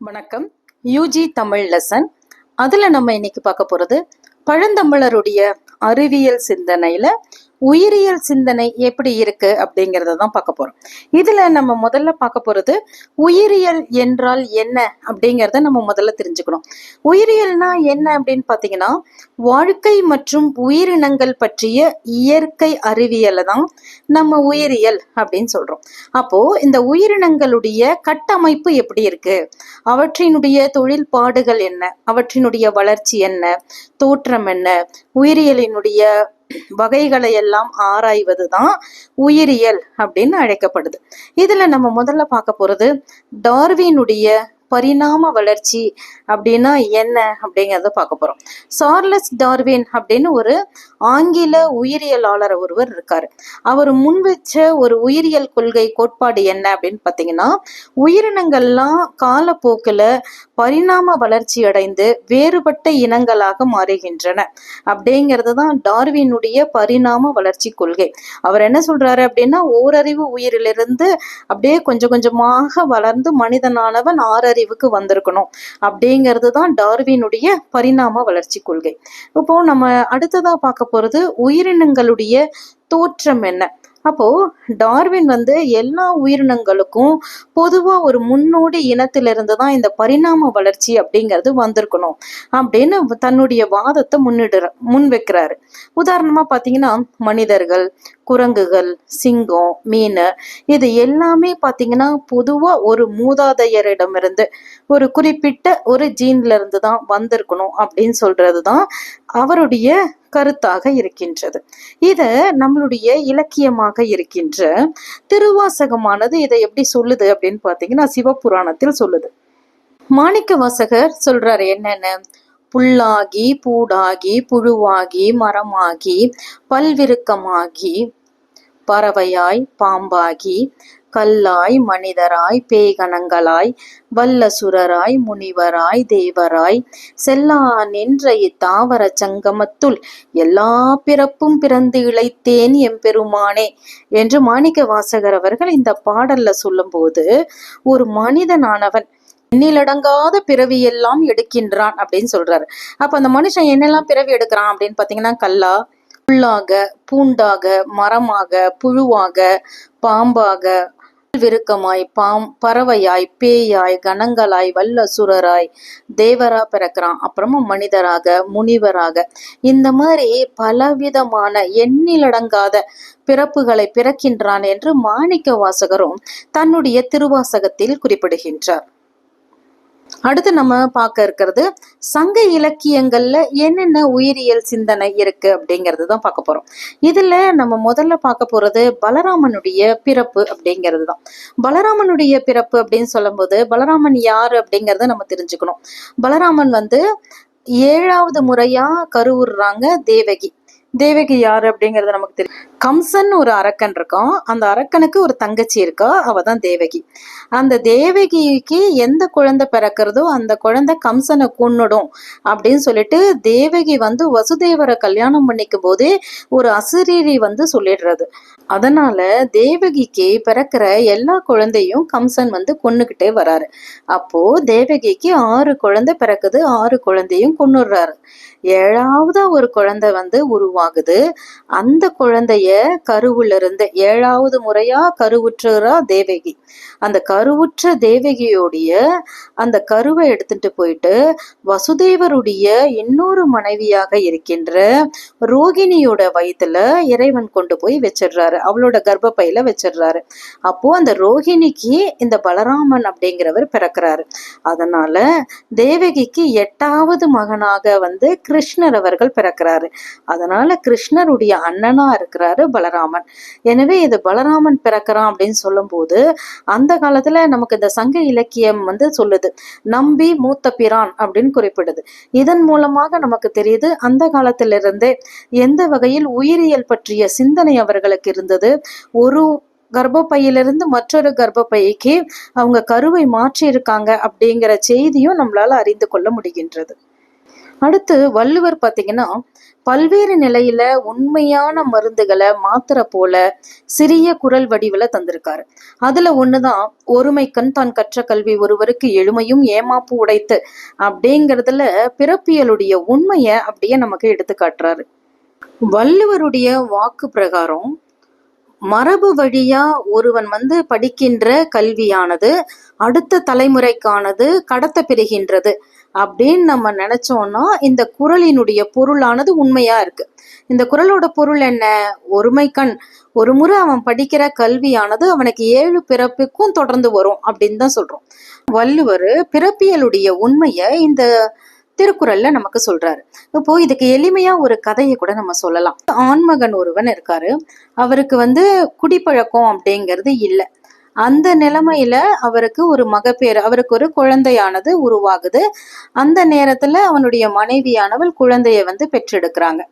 வணக்கம். UG Tamil lesson. அதுல நம்ம இன்னைக்கு பார்க்க போறது பழந்தமிழருடைய அறிவியல் சிந்தனையில உயிரியல் சிந்தனை எப்படி இருக்கு அப்படிங்கறத தான் பார்க்க போறோம். இதுல நம்ம முதல்ல பார்க்க போறது உயிரியல் என்றால் என்ன அப்படிங்கறத நம்ம முதல்ல தெரிஞ்சுக்கணும். உயிரியல்னா என்ன அப்படின்னு பாத்தீங்கன்னா, வாழ்க்கை மற்றும் உயிரினங்கள் பற்றிய இயற்கை அறிவியலை தான் நம்ம உயிரியல் அப்படின்னு சொல்றோம். அப்போ இந்த உயிரினங்களுடைய கட்டமைப்பு எப்படி இருக்கு, அவற்றினுடைய தொழில்பாடுகள் என்ன, அவற்றினுடைய வளர்ச்சி என்ன, தோற்றம் என்ன, உயிரியலினுடைய வகைகளை எல்லாம் ஆராய்வதுதான் உயிரியல் அப்படின்னு அழைக்கப்படுது. இதுல நம்ம முதல்ல பார்க்க போறது டார்வினுடைய பரிணாம வளர்ச்சி அப்படின்னா என்ன அப்படிங்கறத பார்க்க போறோம். சார்லஸ் டார்வின் அப்படின்னு ஒரு ஆங்கில உயிரியலாளர் ஒருவர் இருக்காரு. அவர் முன்வச்ச ஒரு உயிரியல் கொள்கை கோட்பாடு என்ன அப்படின்னு பாத்தீங்கன்னா, உயிரினங்கள்லாம் காலப்போக்குல பரிணாம வளர்ச்சி அடைந்து வேறுபட்ட இனங்களாக மாறுகின்றன அப்படிங்கிறது தான் டார்வினுடைய பரிணாம வளர்ச்சி கொள்கை. அவர் என்ன சொல்றாரு அப்படின்னா, ஓரறிவு உயிரிலிருந்து அப்படியே கொஞ்சம் கொஞ்சமாக வளர்ந்து மனிதனானவன் ஆறறிவுக்கு வந்திருக்கணும் அப்படிங்கிறது தான் டார்வினுடைய பரிணாம வளர்ச்சி கொள்கை. இப்போ நம்ம அடுத்ததா பார்க்க போறது உயிரினங்களுடைய தோற்றம் என்ன. அப்போ டார்வின் எல்லா உயிரினங்களுக்கும் பொதுவா ஒரு முன்னோடி இனத்திலிருந்து தான் இந்த பரிணாம வளர்ச்சி அப்படிங்கிறது வந்திருக்கணும் அப்படின்னு தன்னுடைய வாதத்தை முன்வைக்கிறாரு. உதாரணமா பாத்தீங்கன்னா, மனிதர்கள், குரங்குகள், சிங்கம், மீன், இது எல்லாமே பாத்தீங்கன்னா பொதுவா ஒரு மூதாதையரிடமிருந்து ஒரு குறிப்பிட்ட ஒரு ஜீன்ல இருந்து தான் வந்திருக்கணும் அப்படின்னு சொல்றதுதான் அவருடைய கருத்தாக இருக்கின்றது. இத நம்மளுடைய இலக்கியமாக இருக்கின்ற திருவாசகமானது இதை எப்படி சொல்லுது அப்படின்னு பாத்தீங்கன்னா, சிவபுராணத்தில் சொல்லுது. மாணிக்க வாசகர் சொல்றாரு என்னன்னு, புல்லாகி பூடாகி புழுவாகி மரமாகி பல்விருக்கமாகி பறவையாய் பாம்பாகி கல்லாய் மனிதராய் பேய்கணங்களாய் வல்லசுரராய் முனிவராய் தேவராய் செல்லா நின்ற இத்தாவர சங்கமத்துள் எல்லா பிறப்பும் பிறந்து இழைத்தேன் எம்பெருமானே என்று மாணிக்க வாசகர் அவர்கள் இந்த பாடல்ல சொல்லும் போது, ஒரு மனிதனானவன் எண்ணிலடங்காத பிறவி எல்லாம் எடுக்கின்றான் அப்படின்னு சொல்றாரு. அப்ப அந்த மனுஷன் என்னெல்லாம் பிறவி எடுக்கிறான் அப்படின்னு பாத்தீங்கன்னா, கல்லா, புல்லாக, பூண்டாக, மரமாக, புழுவாக, பாம்பாக, விருக்கமாய், பறவையாய், பேயாய், கணங்களாய், வல்லசுரராய், தேவரா பிறக்கிறான். அப்புறமா மனிதராக, முனிவராக, இந்த மாதிரி பலவிதமான எண்ணிலடங்காத பிறப்புகளை பிறக்கின்றான் என்று மாணிக்க வாசகரும் தன்னுடைய திருவாசகத்தில் குறிப்பிடுகின்றார். அடுத்து நம்ம பார்க்க இருக்கிறது சங்க இலக்கியங்கள்ல என்னென்ன உயிரியல் சிந்தனை இருக்கு அப்படிங்கிறது தான் பார்க்க போறோம். இதுல நம்ம முதல்ல பார்க்க போறது பலராமனுடைய பிறப்பு அப்படிங்கிறது தான். பலராமனுடைய பிறப்பு அப்படின்னு சொல்லும் போது, பலராமன் யாரு அப்படிங்கறத நம்ம தெரிஞ்சுக்கணும். பலராமன் 7வது முறையா கருவுறாங்க தேவகி. தேவகி யாரு அப்படிங்கறது நமக்கு தெரியும். கம்சன் ஒரு அரக்கன் இருக்கான். அந்த அரக்கனுக்கு ஒரு தங்கச்சி இருக்கா, அவதான் தேவகி. அந்த தேவகிக்கு எந்த குழந்தை பிறக்கிறதோ அந்த குழந்தை கம்சனை கொன்னுடும் அப்படின்னு சொல்லிட்டு தேவகி வசுதேவரை கல்யாணம் பண்ணிக்கும் போதே ஒரு அசிரீரி சொல்லிடுறது. அதனால தேவகிக்கு பிறக்கிற எல்லா குழந்தையும் கம்சன் கொன்னுகிட்டே வராரு. அப்போ தேவகிக்கு 6 குழந்தை பிறக்குது, 6 குழந்தையும் கொன்னுடுறாரு. 7வது ஒரு குழந்தை உருவாகுது. அந்த குழந்தைய கருவுல இருந்து 7வது முறையா கருவுற்றுறா தேவகி. அந்த கருவுற்ற தேவகியோடைய அந்த கருவை எடுத்துட்டு போயிட்டு வசுதேவருடைய இன்னொரு மனைவியாக இருக்கின்ற ரோகிணியோட வயிற்றுல இறைவன் கொண்டு போய் வச்சிடுறாரு, அவளோட கர்ப்பப்பையில வச்சிடுறாரு. அப்போ அந்த ரோகிணிக்கு இந்த பலராமன் அப்படிங்கிறவர் பிறக்கிறாரு. அதனால தேவகிக்கு 8வது மகனாக கிருஷ்ணர் அவர்கள் பிறக்கிறாரு. அதனால கிருஷ்ணருடைய அண்ணனா இருக்கிறாரு பலராமன். எனவே இது பலராமன் பிறக்கிறான் அப்படின்னு சொல்லும் போது, அந்த காலத்துல நமக்கு இந்த சங்க இலக்கியம் சொல்லுது, நம்பி மூத்த பிரான் அப்படின்னு குறிப்பிடுது. இதன் மூலமாக நமக்கு தெரியுது அந்த காலத்திலிருந்தே எந்த வகையில் உயிரியல் பற்றிய சிந்தனை அவர்களுக்கு இருந்தது. ஒரு கர்ப்பப்பையிலிருந்து மற்றொரு கர்ப்பப்பைக்கு அவங்க கருவை மாற்றி இருக்காங்க அப்படிங்கிற செய்தியும் நம்மளால அறிந்து கொள்ள முடிகின்றது. அடுத்து வள்ளுவர் பாத்தீங்கன்னா பல்வேறு நிலையில உண்மையான மருந்துகளை மாத்திரை போல சிறிய குரல் வடிவுல தந்திருக்காரு. அதுல ஒண்ணுதான் ஒருமைக்கண் தான் கற்ற கல்வி ஒருவருக்கு எழுமையும் ஏமாப்பு உடைத்து அப்படிங்கிறதுல பிறப்பியலுடைய உண்மைய அப்படியே நமக்கு எடுத்து காட்டுறாரு. வள்ளுவருடைய வாக்கு பிரகாரம் மரபு வழியா ஒருவன் படிக்கின்ற கல்வியானது அடுத்த தலைமுறைக்கானது கடத்த பெறுகின்றது அப்படின்னு நம்ம நினைச்சோம்னா இந்த குறளினுடைய பொருளானது உண்மையா இருக்கு. இந்த குறளோட பொருள் என்ன? ஒருமைக்கண், ஒரு முறை அவன் படிக்கிற கல்வியானது அவனுக்கு 7 பிறப்புக்கும் தொடர்ந்து வரும் அப்படின்னு தான் சொல்றோம். வள்ளுவர் பிறப்பியலுடைய உண்மைய இந்த திருக்குறள்ல நமக்கு சொல்றாரு. இப்போ இதுக்கு எளிமையா ஒரு கதையை கூட நம்ம சொல்லலாம். ஆண்மகன் ஒருவன் இருக்காரு. அவருக்கு குடிப்பழக்கம் அப்படிங்கிறது இல்லை. அந்த நிலைமையில அவருக்கு ஒரு மகப்பேறு, அவருக்கு ஒரு குழந்தையானது உருவாகுது. அந்த நேரத்துல அவனுடைய மனைவியானவள் குழந்தைய பெற்றெடுக்கிறாங்க.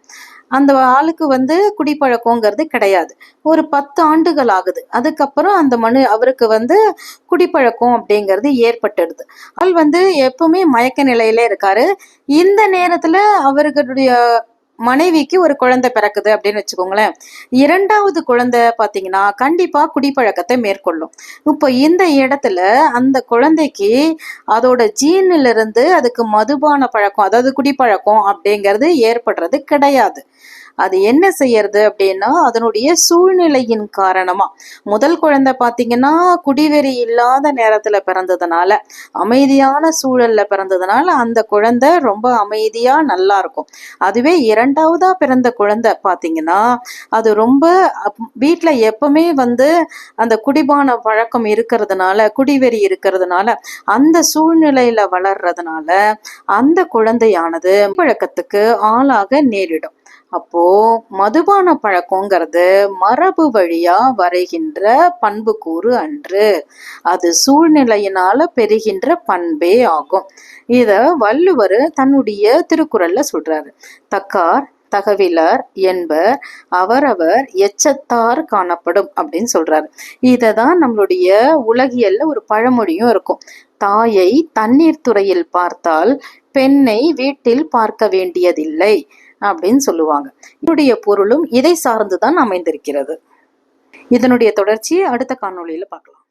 அந்த ஆளுக்கு குடிப்பழக்கங்கிறது கிடையாது. ஒரு 10 ஆண்டுகள் ஆகுது. அதுக்கப்புறம் அந்த அவருக்கு குடிப்பழக்கம் அப்படிங்கிறது ஏற்பட்டுடுது. ஆள் எப்பவுமே மயக்க நிலையில இருக்காரு. இந்த நேரத்துல அவர்களுடைய மனைவிக்கு ஒரு குழந்தை பிறக்குது அப்படின்னு வச்சுக்கோங்களேன். 2வது குழந்தை பாத்தீங்கன்னா கண்டிப்பா குடிப்பழக்கத்தை மேற்கொள்ளும். இப்போ இந்த இடத்துல அந்த குழந்தைக்கு அதோட ஜீன்ல இருந்து அதுக்கு மதுபான பழக்கம், அதாவது குடிப்பழக்கம் அப்படிங்கிறது ஏற்படுறது கிடையாது. அது என்ன செய்யறது அப்படின்னா அதனுடைய சூழ்நிலையின் காரணமா, முதல் குழந்தை பாத்தீங்கன்னா குடிவெறி இல்லாத நேரத்துல பிறந்ததுனால, அமைதியான சூழல்ல பிறந்ததுனால அந்த குழந்தை ரொம்ப அமைதியா நல்லா இருக்கும். அதுவே 2வதா பிறந்த குழந்தை பாத்தீங்கன்னா அது ரொம்ப வீட்டுல எப்பவுமே அந்த குடிபான பழக்கம் இருக்கிறதுனால, குடிவெறி இருக்கிறதுனால, அந்த சூழ்நிலையில வளர்றதுனால அந்த குழந்தையானது பழக்கத்துக்கு ஆளாக நேரிடும். அப்போ மதுபான பழக்கங்கிறது மரபு வழியா வருகின்ற பண்பு கூறு அன்று, அது சூழ்நிலையினால பெறுகின்ற பண்பே ஆகும். இத வள்ளுவர் தன்னுடைய திருக்குறள்ல சொல்றாரு. தக்கார் தகவிலர் என்பர் அவரவர் எச்சத்தார் காணப்படும் அப்படின்னு சொல்றாரு. இததான் நம்மளுடைய உலகியல்ல ஒரு பழமொழியும் இருக்கும். தாயை தண்ணீர் துறையில் பார்த்தால் பெண்ணை வீட்டில் பார்க்க வேண்டியதில்லை அப்படின்னு சொல்லுவாங்க. இதனுடைய பொருளும் இதை சார்ந்துதான் அமைந்திருக்கிறது. இதனுடைய தொடர்ச்சியை அடுத்த காணொளியில பார்க்கலாம்.